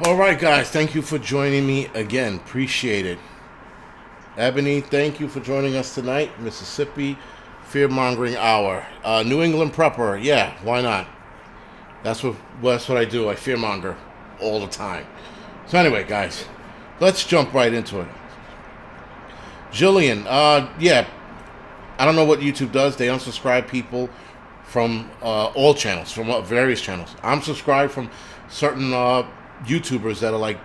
All right, guys. Thank you for joining me again. Appreciate it. Ebony, thank you for joining us tonight. Mississippi Fear Mongering Hour. New England Prepper. Yeah, why not? That's what I do. I fearmonger all the time. So anyway, guys, let's jump right into it. Jillian, yeah, I don't know what YouTube does. They unsubscribe people from all channels, from various channels. I'm subscribed from certain YouTubers that are like,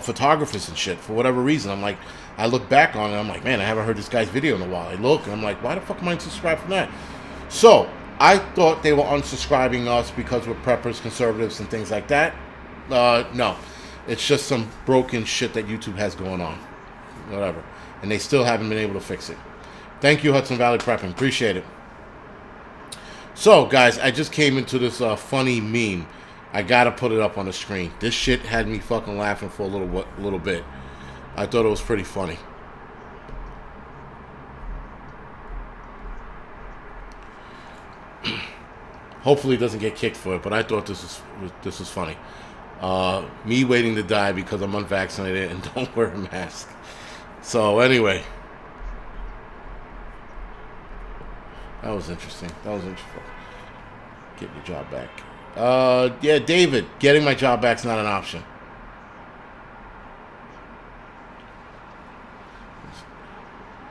photographers and shit. For whatever reason, I'm like, I look back on it, I'm like, man, I haven't heard this guy's video in a while. I look, and I'm like, why the fuck am I unsubscribed from that? So I thought they were unsubscribing us because we're preppers, conservatives, and things like that. No, it's just some broken shit that YouTube has going on. Whatever. And they still haven't been able to fix it. Thank you, Hudson Valley Prepping. Appreciate it. So, guys, I just came into this funny meme. I gotta put it up on the screen. This shit had me fucking laughing for a little bit. I thought it was pretty funny. Hopefully, it doesn't get kicked for it, but I thought this was funny. Me waiting to die because I'm unvaccinated and don't wear a mask. So anyway, that was interesting. Get your job back. Yeah, David, getting my job back's not an option.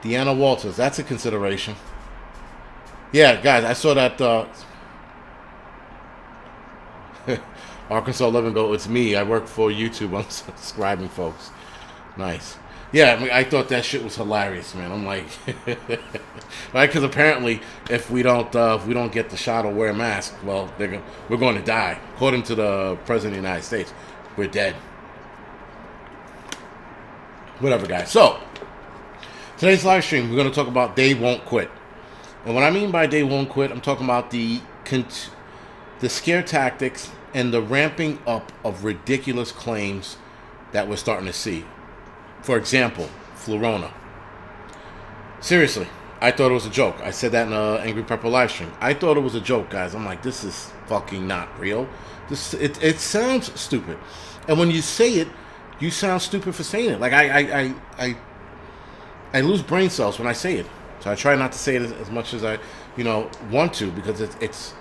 Deanna Walters, that's a consideration. Yeah, guys, I saw that. Arkansas 11 go, it's me. I work for YouTube. I'm subscribing folks. Nice. Yeah, I mean, I thought that shit was hilarious, man. I'm like, right? Because apparently, if we don't get the shot or wear a mask, well, we're going to die. According to the president of the United States, we're dead. Whatever, guys. So today's live stream, we're going to talk about they won't quit. And what I mean by they won't quit, I'm talking about the scare tactics and the ramping up of ridiculous claims that we're starting to see. For example, Flurona. Seriously, I thought it was a joke. I said that in an Angry Pepper live stream. I thought it was a joke, guys. I'm like, this is fucking not real. It sounds stupid, and when you say it, you sound stupid for saying it. Like I lose brain cells when I say it, so I try not to say it as much as I want to, because it's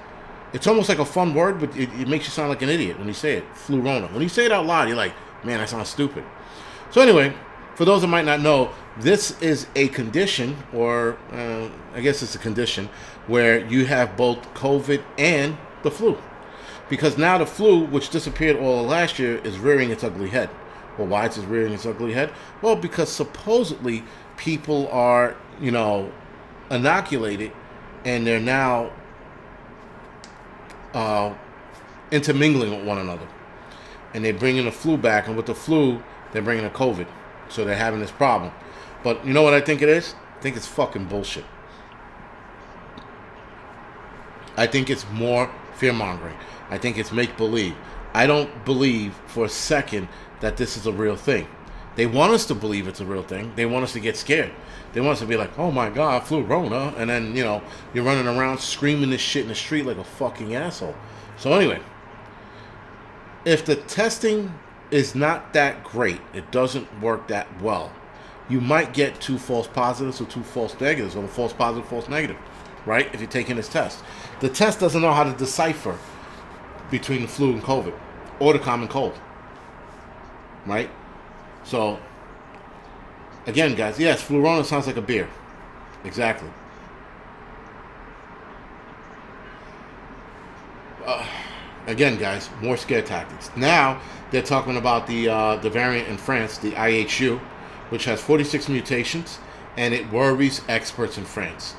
almost like a fun word, but it makes you sound like an idiot when you say it. Flurona. When you say it out loud, you're like, man, I sound stupid. So anyway, for those that might not know, this is a condition, or I guess it's a condition, where you have both COVID and the flu. Because now the flu, which disappeared all of last year, is rearing its ugly head. Well, why is it rearing its ugly head? Well, because supposedly people are, inoculated, and they're now intermingling with one another. And they're bringing the flu back, and with the flu, they're bringing the COVID. So they're having this problem. But you know what I think it is? I think it's fucking bullshit. I think it's more fear-mongering. I think it's make-believe. I don't believe for a second that this is a real thing. They want us to believe it's a real thing. They want us to get scared. They want us to be like, oh my God, Flurona. And then, you're running around screaming this shit in the street like a fucking asshole. So anyway, if the testing is not that great, it doesn't work that well, you might get 2 false positives or 2 false negatives, or a false positive, false negative, right? If you're taking this test. The test doesn't know how to decipher between the flu and COVID, or the common cold, right? So, again, guys, yes, Flurona sounds like a beer. Exactly. Again, guys, more scare tactics. Now, they're talking about the variant in France, the IHU, which has 46 mutations, and it worries experts in France.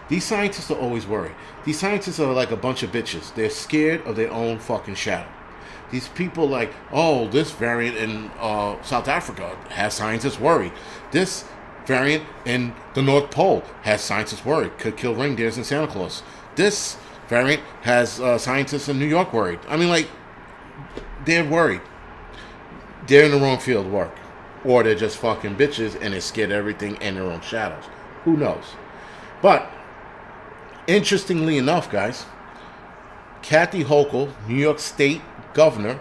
These scientists are always worried. These scientists are like a bunch of bitches. They're scared of their own fucking shadow. These people like, oh, this variant in South Africa has scientists worried. This variant in the North Pole has scientists worried. Could kill reindeers and Santa Claus. This variant has scientists in New York worried. I mean, like, they're worried. They're in the wrong field of work. Or they're just fucking bitches and they're scared of everything and their own shadows. Who knows? But, interestingly enough, guys, Kathy Hochul, New York State governor,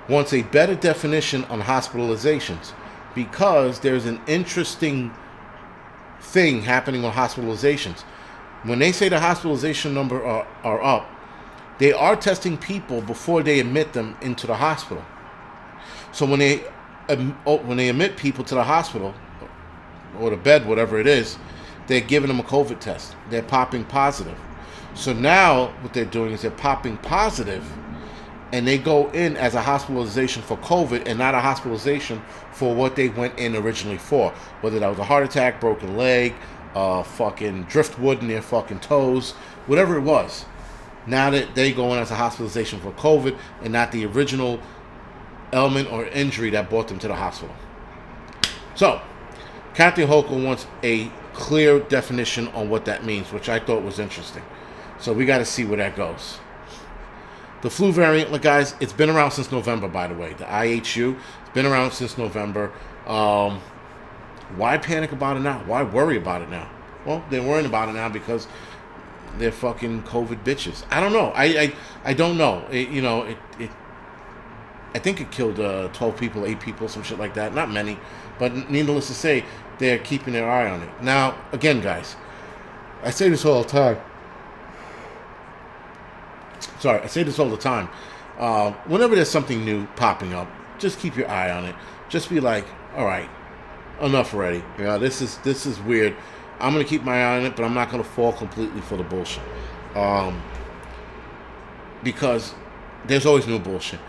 wants a better definition on hospitalizations because there's an interesting thing happening on hospitalizations. When they say the hospitalization number are up, they are testing people before they admit them into the hospital. So when they admit people to the hospital or the bed, whatever it is, they're giving them a COVID test. They're popping positive. So now what they're doing is they're popping positive, and they go in as a hospitalization for COVID and not a hospitalization for what they went in originally for. Whether that was a heart attack, broken leg, fucking driftwood in their fucking toes, whatever it was. Now that they go in as a hospitalization for COVID and not the original ailment or injury that brought them to the hospital. So, Kathy Hochul wants a clear definition on what that means, which I thought was interesting. So we got to see where that goes. The flu variant, look, guys, it's been around since November, by the way. The IHU, it's been around since November. Why panic about it now? Why worry about it now? Well, they're worrying about it now because they're fucking COVID bitches. I don't know. I don't know. I think it killed 12 people, 8 people, some shit like that. Not many, but needless to say, they're keeping their eye on it. Now, again, guys, I say this all the time. I say this all the time. Whenever there's something new popping up, just keep your eye on it. Just be like, all right, enough already. This is weird. I'm gonna keep my eye on it, but I'm not gonna fall completely for the bullshit. Because there's always new bullshit.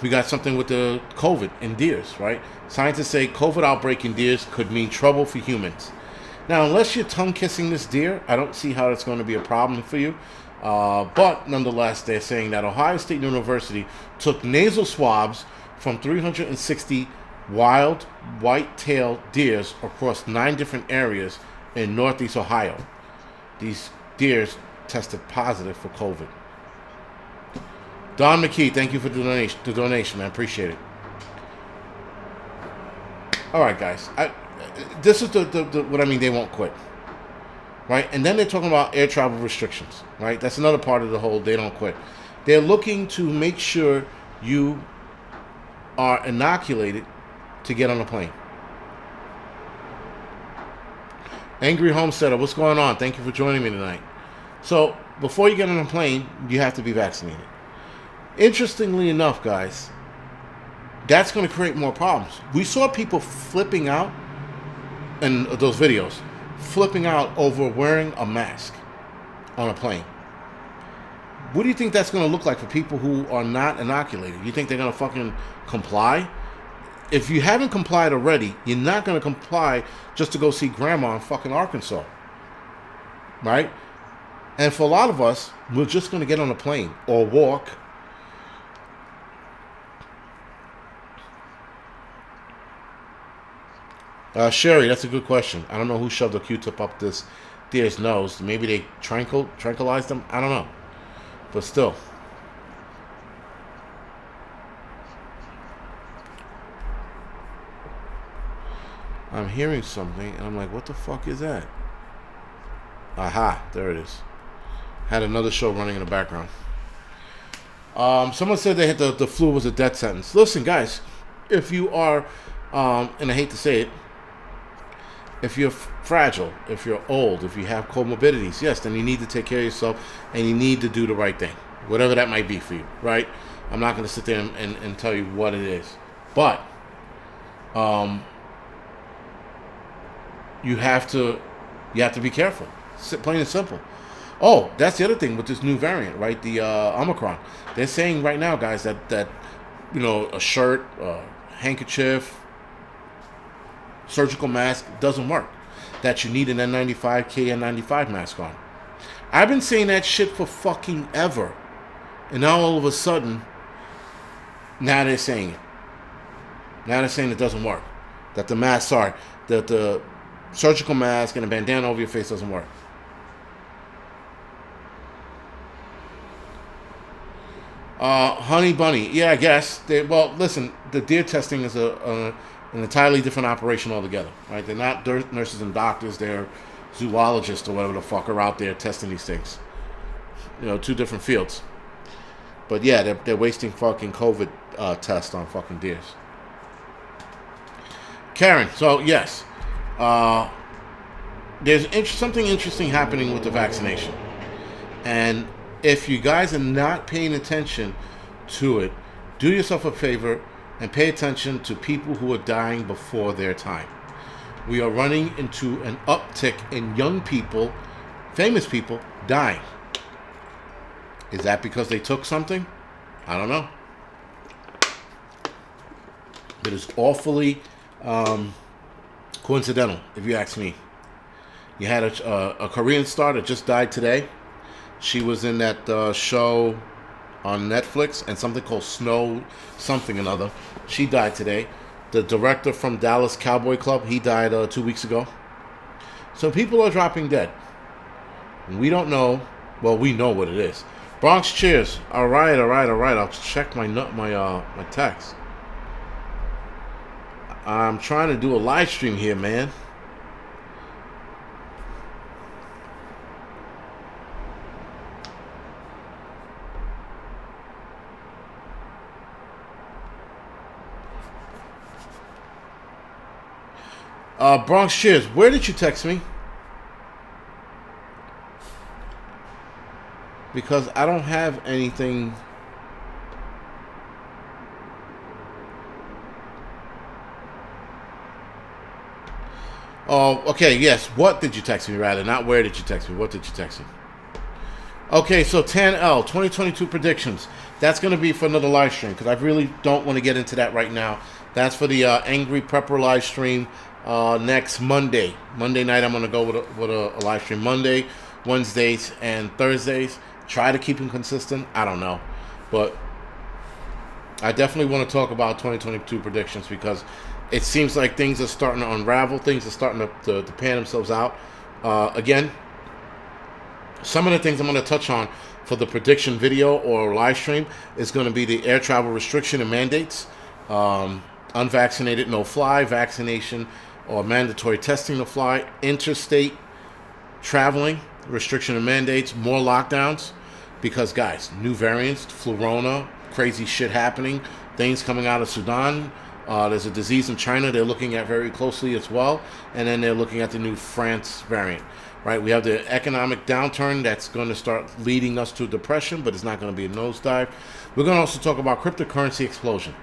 We got something with the COVID in deers, right? Scientists say COVID outbreak in deers could mean trouble for humans. Now, unless you're tongue kissing this deer, I don't see how it's going to be a problem for you. But nonetheless, they're saying that Ohio State University took nasal swabs from 360 wild white-tailed deers across 9 different areas in northeast Ohio. These deers tested positive for COVID. Don McKee, thank you for the donation, man. Appreciate it. All right, guys. This is the what I mean. They won't quit, right? And then they're talking about air travel restrictions, right? That's another part of the whole they don't quit. They're looking to make sure you are inoculated to get on a plane. Angry Homesteader, what's going on? Thank you for joining me tonight. So, before you get on a plane, you have to be vaccinated. Interestingly enough, guys, that's going to create more problems. We saw people flipping out in those videos, flipping out over wearing a mask on a plane. What do you think that's going to look like for people who are not inoculated? You think they're going to fucking comply? If you haven't complied already, you're not going to comply just to go see grandma in fucking Arkansas. Right? And for a lot of us, we're just going to get on a plane or walk. Sherry, that's a good question. I don't know who shoved a Q-tip up this deer's nose. Maybe they tranquilized them. I don't know. But still. I'm hearing something, and I'm like, what the fuck is that? Aha, there it is. Had another show running in the background. Someone said they had the flu was a death sentence. Listen, guys, if you are, and I hate to say it, if you're fragile, if you're old, if you have comorbidities, yes, then you need to take care of yourself and you need to do the right thing, whatever that might be for you, right? I'm not going to sit there and tell you what it is, but you have to be careful, plain and simple. Oh, that's the other thing with this new variant, right? The Omicron. They're saying right now, guys, that you know, a shirt, handkerchief, surgical mask doesn't work. That you need an N95, KN95 mask on. I've been saying that shit for fucking ever. And now all of a sudden, now they're saying it. Now they're saying it doesn't work. That the mask, that the surgical mask and a bandana over your face doesn't work. Honey Bunny, yeah, I guess. Well, listen, the deer testing is an entirely different operation altogether, right? They're not nurses and doctors, they're zoologists or whatever the fuck are out there testing these things. You know, 2 different fields. But yeah, they're wasting fucking COVID test on fucking deers. Karen, so yes, there's something interesting happening with the vaccination. And if you guys are not paying attention to it, do yourself a favor and pay attention to people who are dying before their time. We are running into an uptick in young people, famous people, dying. Is that because they took something? I don't know. It is awfully coincidental, if you ask me. You had a Korean star that just died today. She was in that show on Netflix and something called Snow something another. She died today. The director from Dallas Cowboy Club, he died 2 weeks ago. So people are dropping dead. We don't know. Well, we know what it is. Bronx cheers. All right. I'll check my text. I'm trying to do a live stream here, man. Bronx cheers. Where did you text me? Because I don't have anything. Oh, okay, yes. What did you text me, rather? Not where did you text me. What did you text me? Okay, so 10L, 2022 predictions. That's going to be for another live stream because I really don't want to get into that right now. That's for the Angry Prepper live stream next Monday. Monday night, I'm going to go with a live stream Monday, Wednesdays, and Thursdays. Try to keep them consistent. I don't know. But I definitely want to talk about 2022 predictions because it seems like things are starting to unravel. Things are starting to pan themselves out. Again, some of the things I'm going to touch on for the prediction video or live stream is going to be the air travel restriction and mandates. Unvaccinated, no fly. Vaccination or mandatory testing to fly. Interstate traveling, restriction and mandates. More lockdowns. Because, guys, new variants, Flurona, crazy shit happening. Things coming out of Sudan. There's a disease in China they're looking at very closely as well. And then they're looking at the new France variant. Right? We have the economic downturn that's going to start leading us to depression, but it's not going to be a nosedive. We're going to also talk about cryptocurrency explosion.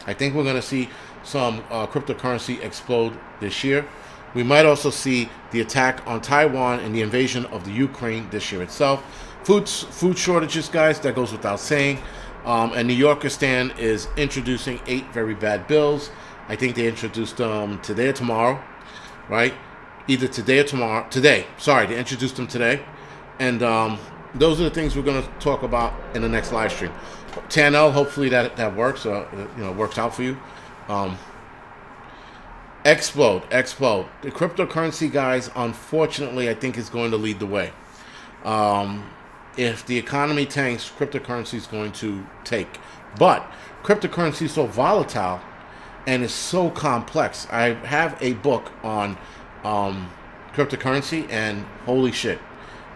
I think we're going to see some cryptocurrency explode this year. We might also see the attack on Taiwan and the invasion of the Ukraine this year itself. Food shortages, guys, that goes without saying. And New Yorkistan is introducing 8 very bad bills. I think they introduced them today or tomorrow, right? Either today or tomorrow. Today. Sorry, they introduced them today. And those are the things we're going to talk about in the next live stream. TNL, hopefully that works. Works out for you. Explode. The cryptocurrency, guys, unfortunately, I think is going to lead the way. If the economy tanks, cryptocurrency is going to take. But cryptocurrency is so volatile and is so complex. I have a book on cryptocurrency, and holy shit,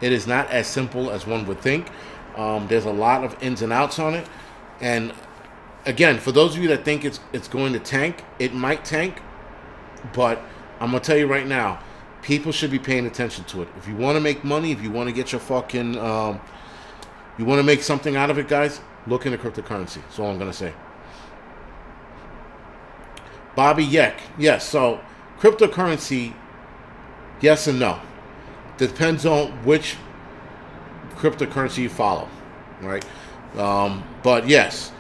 it is not as simple as one would think. There's a lot of ins and outs on it. And again, for those of you that think it's going to tank, it might tank. But I'm going to tell you right now, people should be paying attention to it. If you want to make money, if you want to get your fucking, you want to make something out of it, guys, look into cryptocurrency. That's all I'm going to say. Bobby Yek. Yes, so cryptocurrency, yes and no. Depends on which cryptocurrency you follow, right? But yes,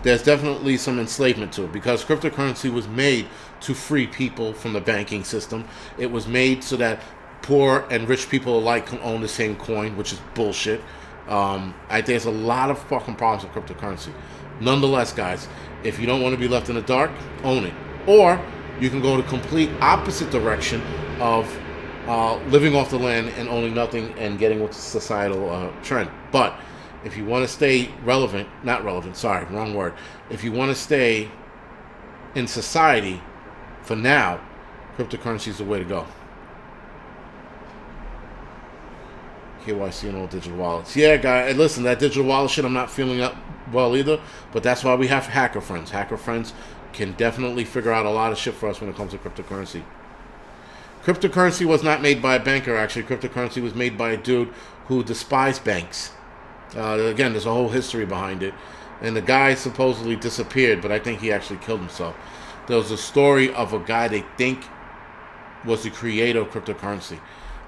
there's definitely some enslavement to it because cryptocurrency was made to free people from the banking system. It was made so that poor and rich people alike can own the same coin, which is bullshit. There's a lot of fucking problems with cryptocurrency. Nonetheless, guys, if you don't want to be left in the dark, own it. Or you can go the complete opposite direction of living off the land and owning nothing and getting with the societal trend. But if you want to stay wrong word. If you want to stay in society, for now, cryptocurrency is the way to go. KYC and all digital wallets. Yeah, guy. And listen, that digital wallet shit, I'm not feeling up well either. But that's why we have hacker friends. Hacker friends can definitely figure out a lot of shit for us when it comes to cryptocurrency. Cryptocurrency was not made by a banker, actually. Cryptocurrency was made by a dude who despised banks. Again, there's a whole history behind it. And the guy supposedly disappeared, but I think he actually killed himself. There was a story of a guy they think was the creator of cryptocurrency.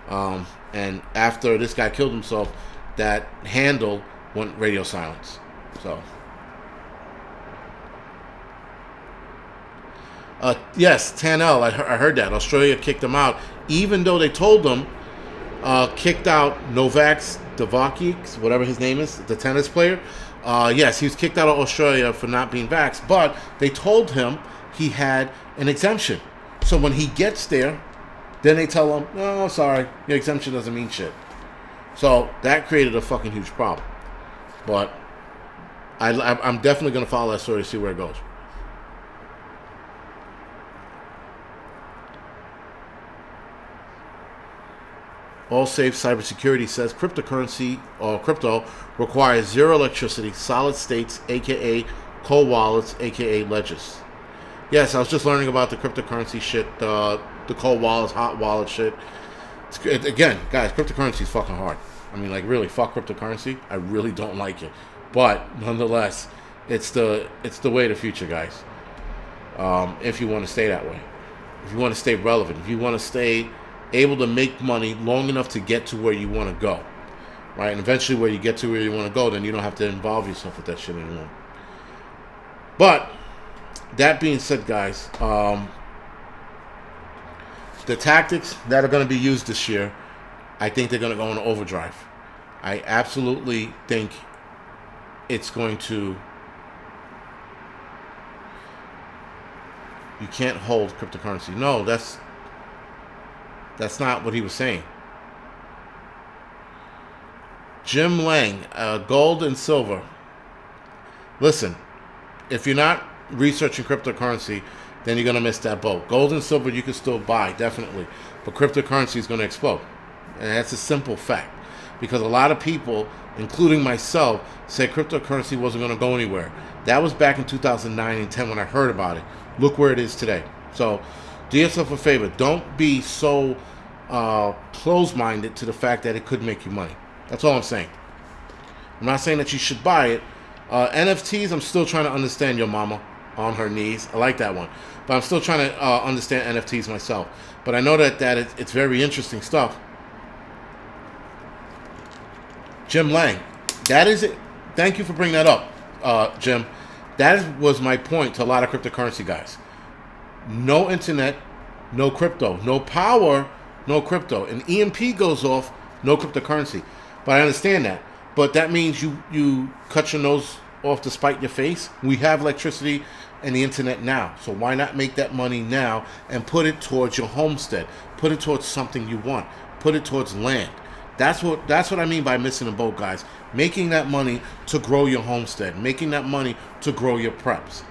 And after this guy killed himself, that handle went radio silence. So, yes, Tanel, I heard that. Australia kicked him out, even though they told them, kicked out Novak Djokovic, whatever his name is, the tennis player. Yes, he was kicked out of Australia for not being vaxxed, but they told him he had an exemption. So when he gets there, then they tell him, no, sorry, your exemption doesn't mean shit. So that created a fucking huge problem. But I'm definitely going to follow that story to see where it goes. AllSafe Cybersecurity says cryptocurrency or crypto requires zero electricity, solid states, aka cold wallets, aka ledgers. Yes, I was just learning about the cryptocurrency shit, the cold wallets, hot wallet shit. Again, guys, cryptocurrency is fucking hard. I mean, like, really, fuck cryptocurrency. I really don't like it, but nonetheless, it's the way of the future, guys. If you want to stay that way, if you want to stay relevant, if you want to stay able to make money long enough to get to where you want to go, right? And eventually where you get to where you want to go, then you don't have to involve yourself with that shit anymore. But that being said, guys, the tactics that are going to be used this year, I think they're going to go into overdrive. I absolutely think it's going to... You can't hold cryptocurrency. No, that's not what he was saying. Jim Lang, gold and silver. Listen, if you're not researching cryptocurrency, then you're going to miss that boat. Gold and silver you can still buy, definitely. But cryptocurrency is going to explode. And that's a simple fact. Because a lot of people, including myself, said cryptocurrency wasn't going to go anywhere. That was back in 2009 and 10 when I heard about it. Look where it is today. So, do yourself a favor. Don't be so close-minded to the fact that it could make you money. That's all I'm saying. I'm not saying that you should buy it. NFTs, I'm still trying to understand your mama on her knees. I like that one. But I'm still trying to understand NFTs myself. But I know that it's very interesting stuff. Jim Lang. That is it. Thank you for bringing that up, Jim. That was my point to a lot of cryptocurrency guys. No internet, no crypto. No power, no crypto. An EMP goes off, no cryptocurrency. But I understand that. But that means you cut your nose off to spite your face. We have electricity and the internet now. So why not make that money now and put it towards your homestead? Put it towards something you want. Put it towards land. That's what I mean by missing the boat, guys. Making that money to grow your homestead. Making that money to grow your preps.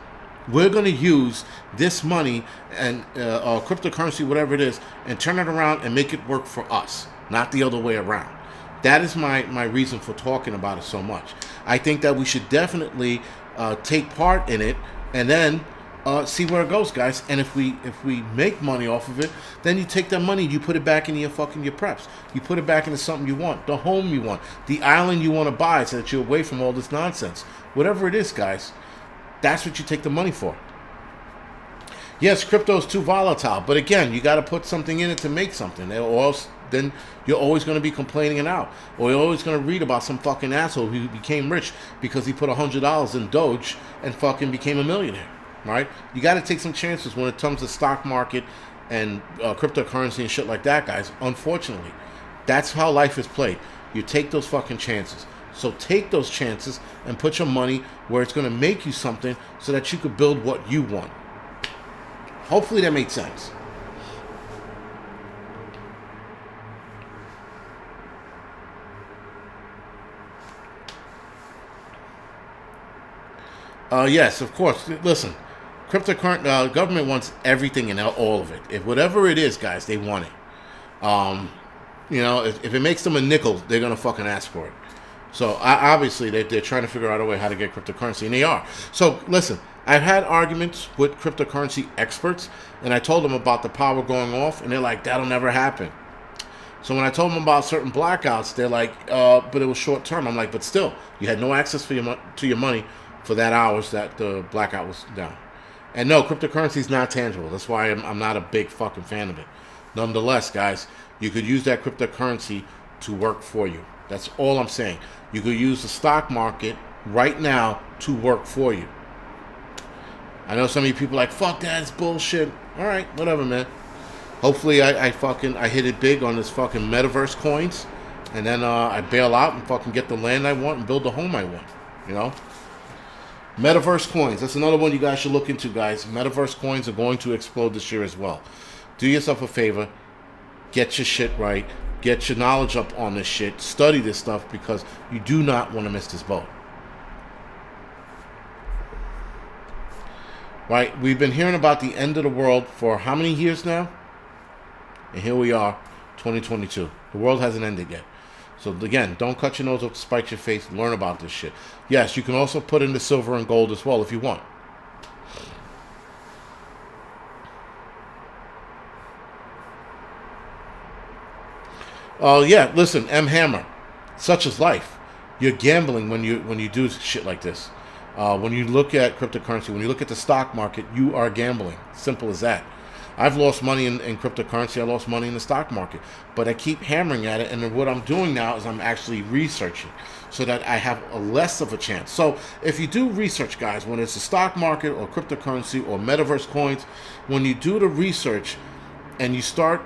We're going to use this money and cryptocurrency, whatever it is, and turn it around and make it work for us, not the other way around. That is my reason for talking about it so much. I think that we should definitely take part in it and then see where it goes, guys. And if we make money off of it, then you take that money, you put it back into your preps. You put it back into something you want, the home you want, the island you want to buy so that you're away from all this nonsense. Whatever it is, guys, that's what you take the money for. Yes, crypto is too volatile, but again, you got to put something in it to make something, or else then you're always going to be complaining it out, or you're always going to read about some fucking asshole who became rich because he put $100 in Doge and fucking became a millionaire, right? You got to take some chances when it comes to stock market and cryptocurrency and shit like that, guys. Unfortunately, that's how life is played. You take those fucking chances. So take those chances and put your money where it's going to make you something so that you could build what you want. Hopefully that makes sense. Yes, of course. Listen, government wants everything and all of it. If whatever it is, guys, they want it. You know, if it makes them a nickel, they're gonna fucking ask for it. So obviously they're trying to figure out a way how to get cryptocurrency, and they are. So listen, I've had arguments with cryptocurrency experts, and I told them about the power going off, and they're like, that'll never happen. So when I told them about certain blackouts, they're like, but it was short term. I'm like, but still, you had no access to your money for that hours that the blackout was down. And no, cryptocurrency is not tangible. That's why I'm not a big fucking fan of it. Nonetheless, guys, you could use that cryptocurrency to work for you. That's all I'm saying. You could use the stock market right now to work for you. I know some of you people are like, fuck that, it's bullshit. All right, whatever, man. Hopefully I hit it big on this fucking metaverse coins, and then I bail out and fucking get the land I want and build the home I want. You know? Metaverse coins. That's another one you guys should look into, guys. Metaverse coins are going to explode this year as well. Do yourself a favor. Get your shit right. Get your knowledge up on this shit. Study this stuff because you do not want to miss this boat. Right? We've been hearing about the end of the world for how many years now? And here we are, 2022. The world hasn't ended yet. So again, don't cut your nose off to spite your face. Learn about this shit. Yes, you can also put in the silver and gold as well if you want. Oh yeah, listen, M Hammer. Such is life. You're gambling when you do shit like this. When you look at cryptocurrency, when you look at the stock market, you are gambling. Simple as that. I've lost money in cryptocurrency. I lost money in the stock market. But I keep hammering at it, and then what I'm doing now is I'm actually researching so that I have a less of a chance. So if you do research, guys, when it's the stock market or cryptocurrency or metaverse coins, when you do the research and you start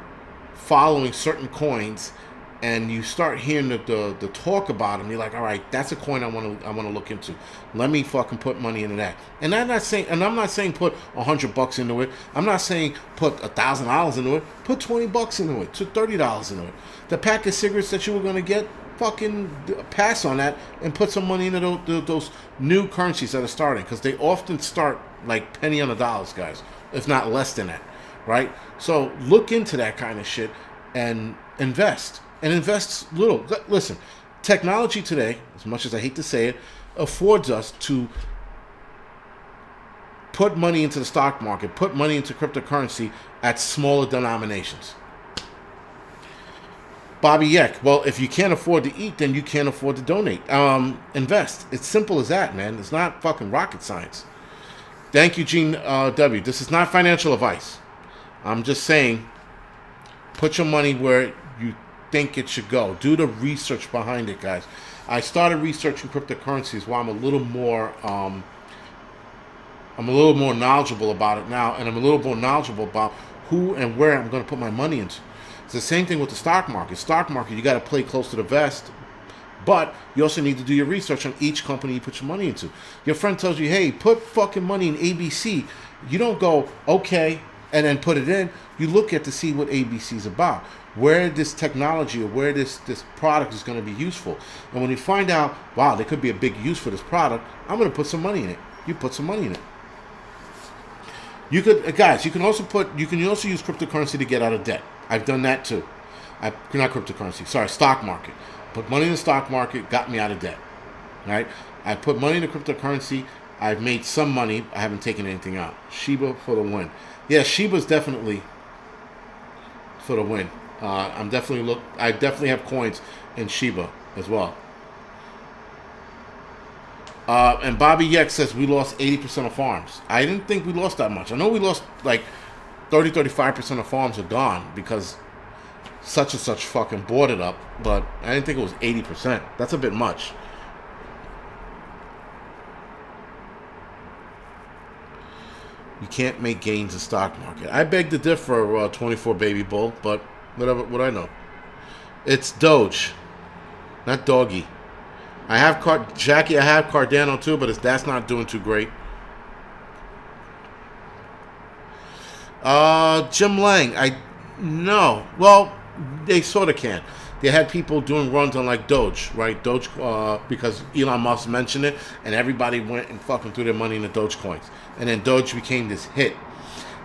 following certain coins and you start hearing the talk about them, you're like, all right, that's a coin I want to look into. Let me fucking put money into that. And I'm not saying put $100 into it. I'm not saying put $1,000 into it. Put $20 into it, to $30 into it. The pack of cigarettes that you were gonna get, fucking pass on that and put some money into those new currencies that are starting, because they often start like penny on the dollars, guys, if not less than that, right? So look into that kind of shit and invest. And invest little. Listen, technology today, as much as I hate to say it, affords us to put money into the stock market, put money into cryptocurrency at smaller denominations. Bobby Yeck, well, if you can't afford to eat, then you can't afford to donate. Invest. It's simple as that, man. It's not fucking rocket science. Thank you, Gene W. This is not financial advice. I'm just saying, put your money where you think it should go. Do the research behind it, guys. I started researching cryptocurrencies while I'm a little more knowledgeable about it now, and I'm a little more knowledgeable about who and where I'm going to put my money into. It's the same thing with the stock market. Stock market, you got to play close to the vest, but you also need to do your research on each company you put your money into. Your friend tells you, hey, put fucking money in ABC. You don't go, okay, and then put it in. You look at to see what ABC is about, where this technology or where this product is going to be useful. And when you find out, wow, there could be a big use for this product, I'm going to put some money in it. You put some money in it. You could, guys, you can also use cryptocurrency to get out of debt. I've done that too. Not cryptocurrency, sorry, stock market. Put money in the stock market, got me out of debt. Right? I put money in the cryptocurrency. I've made some money. I haven't taken anything out. Shiba for the win. Yeah, Shiba's definitely for the win. I definitely have coins in Shiba as well. And Bobby Yeck says we lost 80% of farms. I didn't think we lost that much. I know we lost like 35% of farms are gone because such and such fucking bought it up, but I didn't think it was 80%. That's a bit much. You can't make gains in stock market. I beg to differ, 24 Baby Bull, but whatever. What I know, it's Doge, not Doggy. I have Jackie. I have Cardano too, but that's not doing too great. Jim Lang, no. Well, they sort of can. They had people doing runs on like Doge, right? Doge, because Elon Musk mentioned it, and everybody went and fucking threw their money in the Doge coins. And then Doge became this hit.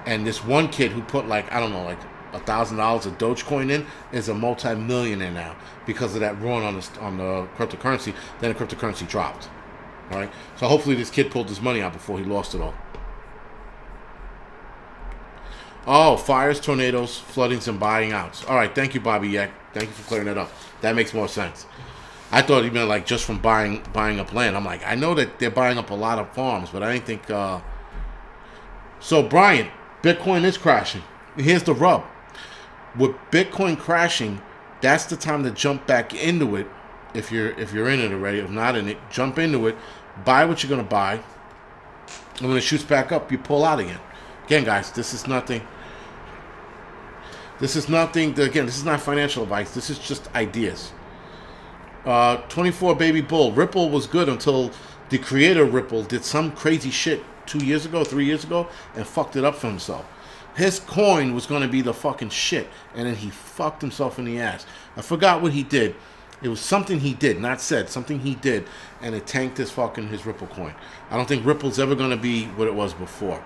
And this one kid who put like, I don't know, like $1,000 of Dogecoin in is a multi-millionaire now because of that run on the cryptocurrency. Then the cryptocurrency dropped. All right. So hopefully this kid pulled his money out before he lost it all. Oh, fires, tornadoes, floodings, and buying outs. All right. Thank you, Bobby Yak. Thank you for clearing that up. That makes more sense. I thought he meant like just from buying up land. I'm like, I know that they're buying up a lot of farms, but I didn't think. So, Brian, Bitcoin is crashing. Here's the rub. With Bitcoin crashing, that's the time to jump back into it. If you're in it already, if not in it, jump into it. Buy what you're gonna buy. And when it shoots back up, you pull out again. Again, guys, this is nothing. Again, this is not financial advice. This is just ideas. 24 baby bull. Ripple was good until the creator Ripple did some crazy shit 3 years ago, and fucked it up for himself. His coin was going to be the fucking shit, and then he fucked himself in the ass. I forgot what he did. It was something he did, not said, something he did, and it tanked his Ripple coin. I don't think Ripple's ever going to be what it was before.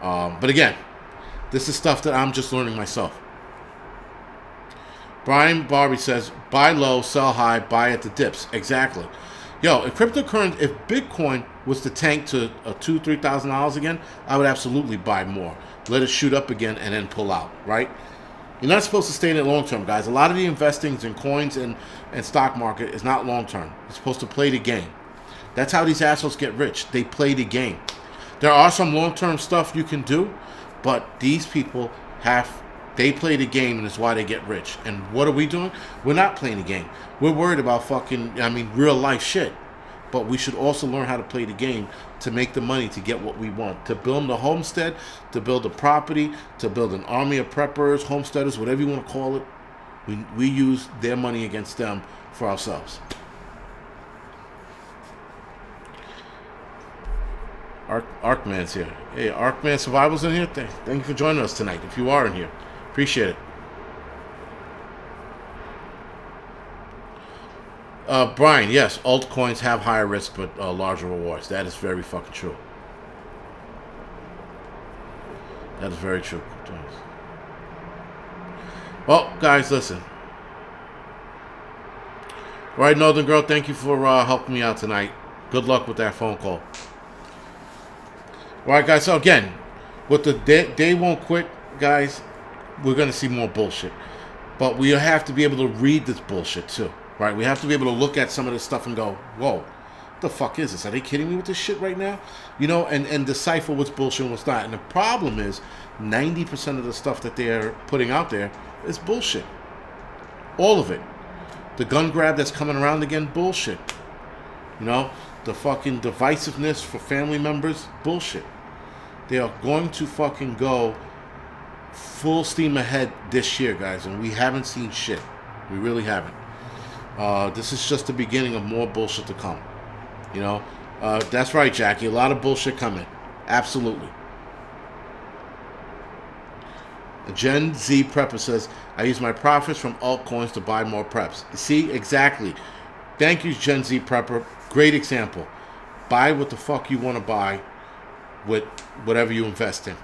But again, this is stuff that I'm just learning myself. Brian Barbie says, buy low, sell high, buy at the dips. Exactly. Yo, if Bitcoin was to tank to $2,000-$3,000 again, I would absolutely buy more. Let it shoot up again and then pull out, right? You're not supposed to stay in it long term, guys. A lot of the investings in coins and stock market is not long term. You're supposed to play the game. That's how these assholes get rich. They play the game. There are some long term stuff you can do, but these people they play the game, and it's why they get rich. And what are we doing? We're not playing the game. We're worried about real life shit. But we should also learn how to play the game to make the money to get what we want. To build the homestead, to build a property, to build an army of preppers, homesteaders, whatever you want to call it. We use their money against them for ourselves. Arkman's here. Hey, Arkman Survival's in here. Thank you for joining us tonight, if you are in here. Appreciate it. Brian, yes, altcoins have higher risk but larger rewards. That is very fucking true. That is very true. Well, guys, listen. All right, Northern Girl, thank you for helping me out tonight. Good luck with that phone call. All right, guys, so again, with the day won't quit, guys, we're going to see more bullshit. But we have to be able to read this bullshit, too. Right? We have to be able to look at some of this stuff and go, whoa, what the fuck is this? Are they kidding me with this shit right now? You know, and decipher what's bullshit and what's not. And the problem is 90% of the stuff that they're putting out there is bullshit. All of it. The gun grab that's coming around again, bullshit. You know, the fucking divisiveness for family members, bullshit. They are going to fucking go full steam ahead this year, guys, and we haven't seen shit. We really haven't. This is just the beginning of more bullshit to come. You know, that's right, Jackie. A lot of bullshit coming. Absolutely. Gen Z Prepper says, I use my profits from altcoins to buy more preps. See, exactly. Thank you, Gen Z Prepper. Great example. Buy what the fuck you want to buy with whatever you invest in.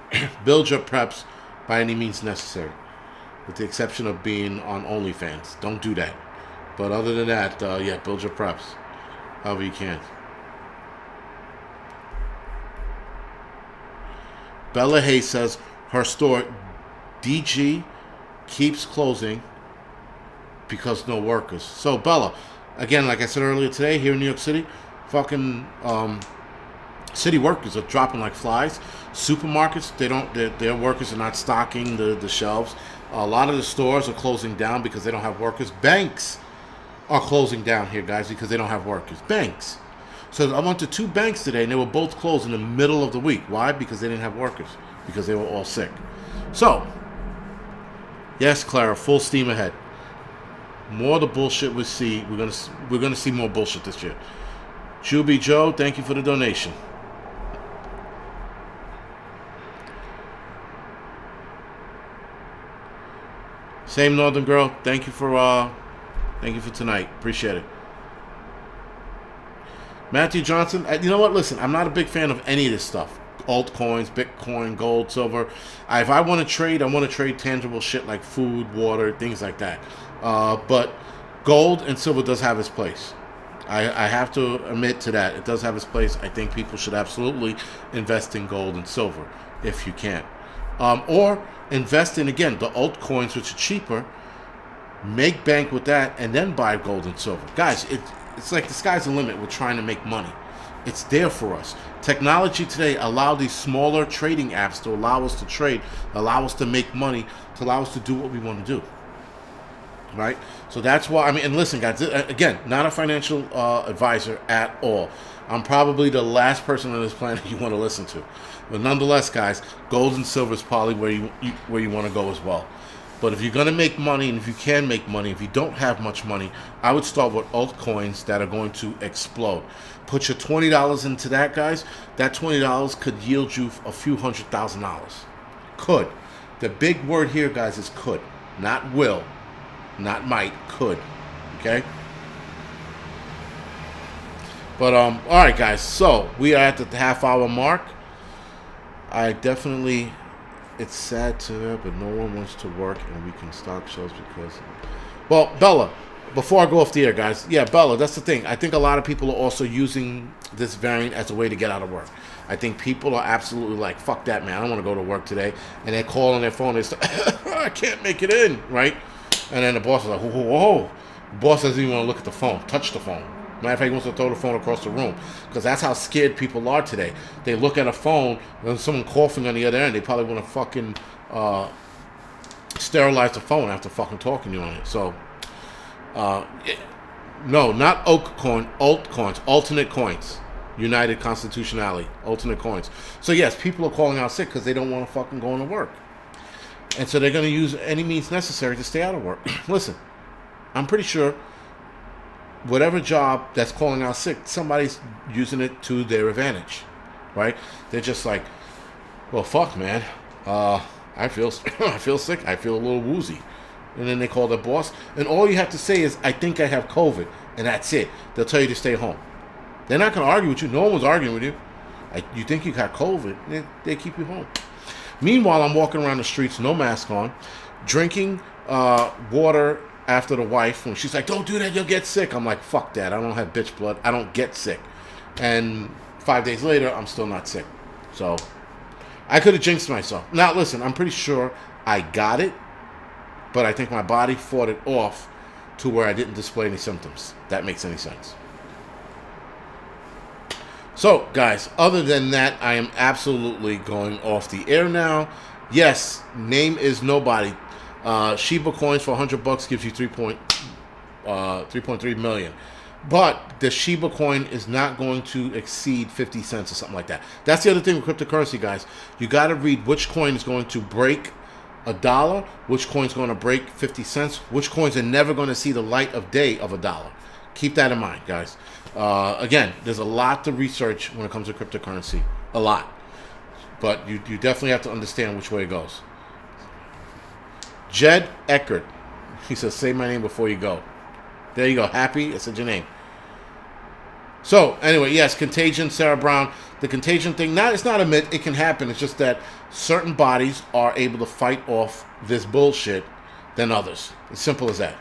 Build your preps by any means necessary, with the exception of being on OnlyFans. Don't do that. But other than that, yeah, build your preps however you can. Bella Hayes says her store DG keeps closing because no workers. So Bella, again, like I said earlier today, here in New York City, fucking city workers are dropping like flies. Supermarkets, their workers are not stocking the shelves. A lot of the stores are closing down because they don't have workers. Banks are closing down here, guys, because they don't have workers. Banks. So I went to 2 banks today, and they were both closed in the middle of the week. Why? Because they didn't have workers. Because they were all sick. So, yes, Clara, full steam ahead. More of the bullshit we see. We're gonna see more bullshit this year. Juby Joe, thank you for the donation. Same Northern Girl, thank you for tonight. Appreciate it. Matthew Johnson, you know what? Listen, I'm not a big fan of any of this stuff. altcoins, Bitcoin, gold, silver. If I want to trade, I want to trade tangible shit like food, water, things like that. But gold and silver does have its place. I have to admit to that. It does have its place. I think people should absolutely invest in gold and silver if you can. Or invest in, again, the altcoins, which are cheaper. Make bank with that and then buy gold and silver. Guys, it's like the sky's the limit. We're trying to make money. It's there for us. Technology today allows these smaller trading apps to allow us to trade, allow us to make money, to allow us to do what we want to do. Right? So that's why, and listen, guys, again, not a financial advisor at all. I'm probably the last person on this planet you want to listen to. But nonetheless, guys, gold and silver is probably where you want to go as well. But if you're going to make money, and if you can make money, if you don't have much money, I would start with altcoins that are going to explode. Put your $20 into that, guys. That $20 could yield you a few $100,000. Could. The big word here, guys, is could. Not will. Not might. Could. Okay? But, all right, guys. So, we are at the half-hour mark. It's sad to her, but no one wants to work, and we can stop shows because... Well, Bella, before I go off the air, guys, yeah, Bella, that's the thing. I think a lot of people are also using this variant as a way to get out of work. I think people are absolutely like, fuck that, man, I don't want to go to work today. And they call on their phone, they say, I can't make it in, right? And then the boss is like, whoa, whoa, whoa. The boss doesn't even want to look at the phone, touch the phone. Matter of fact, he wants to throw the phone across the room. Because that's how scared people are today. They look at a phone, and someone coughing on the other end, they probably want to fucking sterilize the phone after fucking talking to you on it. So, no, not altcoins, alternate coins. United Constitutionality, alternate coins. So, yes, people are calling out sick because they don't want to fucking go into work. And so they're going to use any means necessary to stay out of work. Listen, I'm pretty sure whatever job that's calling out sick, somebody's using it to their advantage, right? They're just like, well, fuck, man. I feel sick. I feel a little woozy. And then they call their boss. And all you have to say is, I think I have COVID. And that's it. They'll tell you to stay home. They're not going to argue with you. No one was arguing with you. You think you got COVID. They keep you home. Meanwhile, I'm walking around the streets, no mask on, drinking water after the wife, when she's like, don't do that, you'll get sick. I'm like, fuck that. I don't have bitch blood. I don't get sick. And 5 days later, I'm still not sick. So I could have jinxed myself. Now, listen, I'm pretty sure I got it, but I think my body fought it off to where I didn't display any symptoms. That makes any sense. So, guys, other than that, I am absolutely going off the air now. Yes, name is nobody. Shiba coins for $100 gives you 3.3 million. But the Shiba coin is not going to exceed 50 cents or something like that. That's the other thing with cryptocurrency, guys. You got to read which coin is going to break $1, which coin is going to break 50 cents, which coins are never going to see the light of day of $1. Keep that in mind, guys. Again, there's a lot to research when it comes to cryptocurrency. A lot. But you definitely have to understand which way it goes. Jed Eckert. He says, say my name before you go. There you go. Happy? I said your name. So, anyway, yes, contagion, Sarah Brown. The contagion thing, it's not a myth. It can happen. It's just that certain bodies are able to fight off this bullshit than others. As simple as that.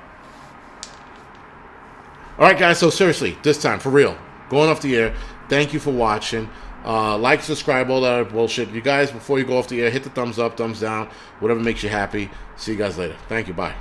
All right, guys, so seriously, this time, for real, going off the air, thank you for watching. Like, subscribe, all that other bullshit. You guys, before you go off the air, hit the thumbs up, thumbs down, whatever makes you happy. See you guys later. Thank you. Bye.